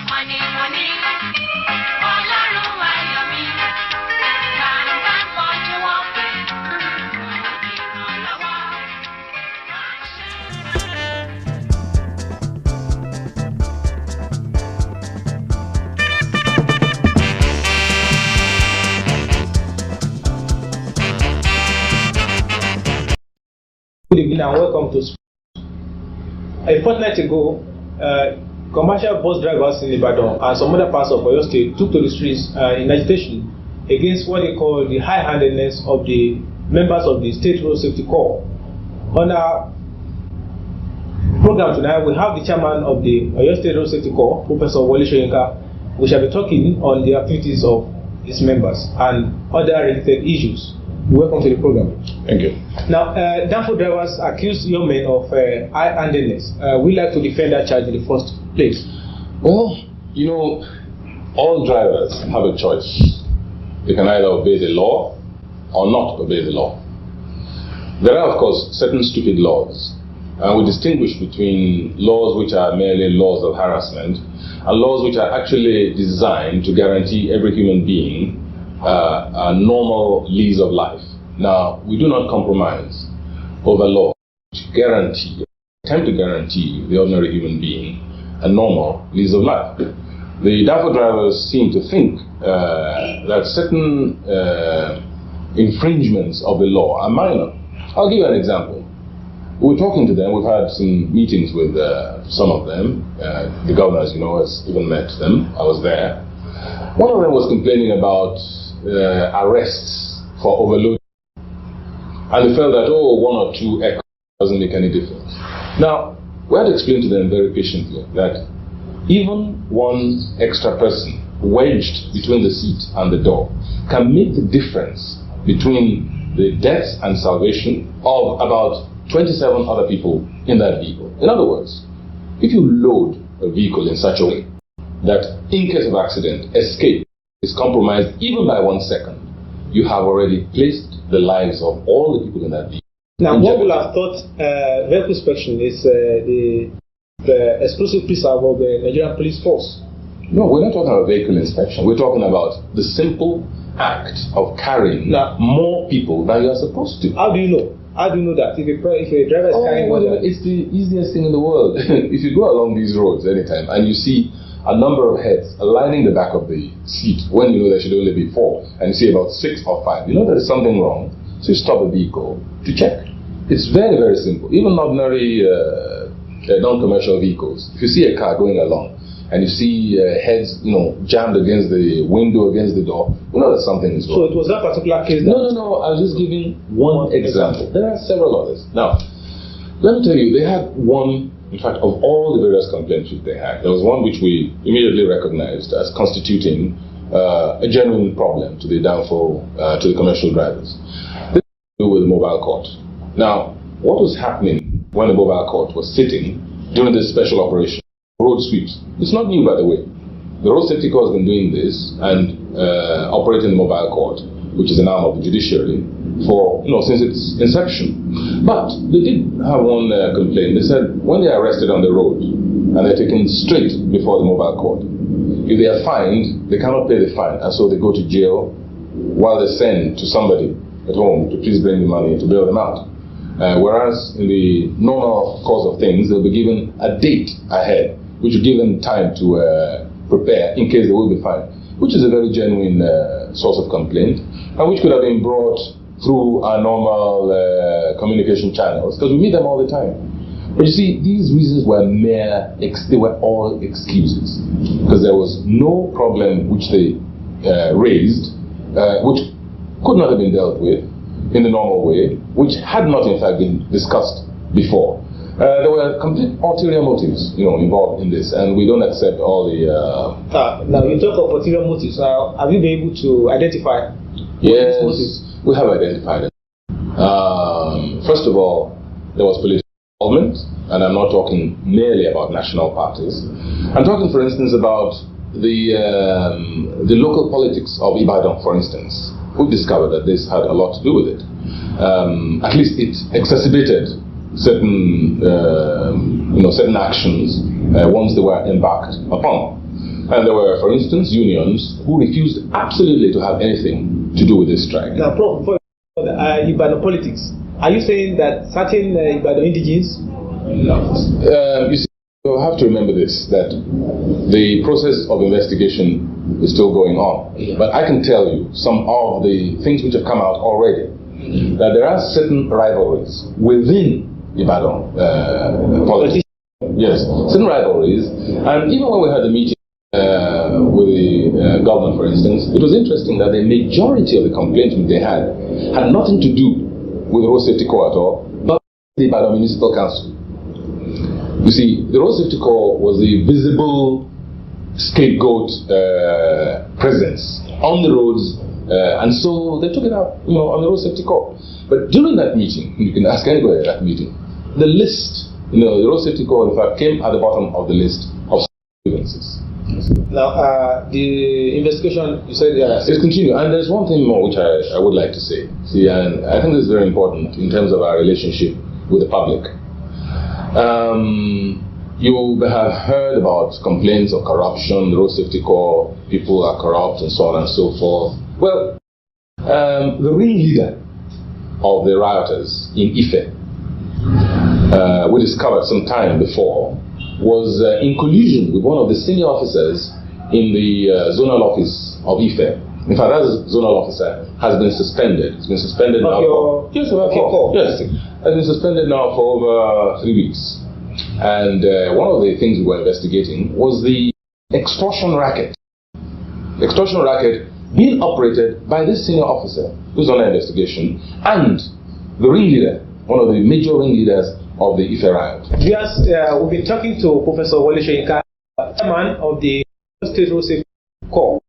money, money. Ọlọ́run ayọ̀ mi. Bàbá fojú wọn pé ìrànlọ́wọ́. Good evening and welcome to school. A fortnight ago, commercial bus drivers in Ibadan and some other parts of Oyo State took to the streets in agitation against what they call the high-handedness of the members of the State Road Safety Corps. On our program tonight, we have the chairman of the Oyo State Road Safety Corps, Professor Wole Soyinka. We shall be talking on the activities of its members and other related issues. Welcome to the program. Thank you. Now, downfall drivers accuse young men of high-handedness. We like to defend that charge in the first place. Well, you know, all drivers have a choice. They can either obey the law or not obey the law. There are, of course, certain stupid laws, and we distinguish between laws which are merely laws of harassment and laws which are actually designed to guarantee every human being a normal lease of life. Now, we do not compromise over laws which attempt to guarantee the ordinary human being a normal lease of life. The DAFO drivers seem to think that certain infringements of the law are minor. I'll give you an example. We were talking to them, we've had some meetings with some of them. The governor, as you know, has even met them. I was there. One of them was complaining about arrests for overloading. And they felt that, one or two echoes doesn't make any difference. Now, we had to explain to them very patiently that even one extra person wedged between the seat and the door can make the difference between the death and salvation of about 27 other people in that vehicle. In other words, if you load a vehicle in such a way that in case of accident, escape is compromised even by 1 second, you have already placed the lives of all the people in that vehicle. Now, what will have thought vehicle inspection is the exclusive preserve of the Nigerian police force? No, we're not talking about vehicle inspection. We're talking about the simple act of carrying more people than you are supposed to. How do you know? How do you know that? If a driver is carrying more than... It's the easiest thing in the world. If you go along these roads anytime and you see a number of heads lining the back of the seat when you know there should only be 4, and you see about 6 or 5, you know there is something wrong, so you stop the vehicle to check. It's very, very simple. Even ordinary non-commercial vehicles, if you see a car going along and you see heads, jammed against the window, against the door, you know that something is wrong. So it was that particular case? No, I was just giving one example. There are several others. Now, let me tell you, they had one. In fact, of all the various complaints which they had, there was one which we immediately recognized as constituting a genuine problem to the downfall to the commercial drivers. This had to do with the mobile court. Now, what was happening when the mobile court was sitting during this special operation, road sweeps? It's not new, by the way. The Road Safety Corps has been doing this and operating the mobile court, which is an arm of the judiciary, for since its inception. But they did have one complaint. They said when they are arrested on the road and they're taken straight before the mobile court, if they are fined, they cannot pay the fine, and so they go to jail while they send to somebody at home to please bring the money to bail them out. Whereas in the normal course of things, they'll be given a date ahead, which will give them time to prepare in case they will be fined, which is a very genuine source of complaint, and which could have been brought through our normal communication channels, because we meet them all the time. But you see, these reasons were they were all excuses, because there was no problem which they raised, which could not have been dealt with in the normal way, which had not in fact been discussed before. There were complete ulterior motives, involved in this, and we don't accept all the... Now, you talk of ulterior motives. Have you been able to identify these motives? We have identified it. First of all, there was political involvement, and I'm not talking merely about national parties. I'm talking, for instance, about the local politics of Ibadan, for instance. We've discovered that this had a lot to do with it. At least it exacerbated certain, certain actions once they were embarked upon. And there were, for instance, unions who refused absolutely to have anything to do with this strike. Now, Prof, for Ibadan politics, are you saying that certain Ibadan indigenes? No. You see, you have to remember this, that the process of investigation is still going on. Yeah. But I can tell you some of the things which have come out already, that there are certain rivalries within Ibadan politics. Yes, certain rivalries. And even when we had the meeting with the government, for instance, it was interesting that the majority of the complaints they had nothing to do with the road safety corps at all, but the Ibadan Municipal Council. You see, the road safety corps was the visible scapegoat presence on the roads, and so they took it out, on the road safety corps. But during that meeting, you can ask anybody at that meeting, the list, the road safety corps, in fact, came at the bottom of the list of grievances. Now, the investigation, you said, it's continuing, and there's one thing more which I would like to say. See, and I think this is very important in terms of our relationship with the public. You have heard about complaints of corruption, the road safety corps, people are corrupt, and so on and so forth. Well, the ringleader of the rioters in Ife, we discovered some time before, was in collusion with one of the senior officers in the zonal office of Ife. In fact, that zonal officer has been suspended. It's been suspended now for... Yes, has been suspended now for over 3 weeks. And one of the things we were investigating was the extortion racket. The extortion racket being operated by this senior officer who's on an investigation, and the ringleader, one of the major ringleaders of the Ife riot. Yes, we've been talking to Professor Wole Soyinka, chairman of the State Road Safety Corps.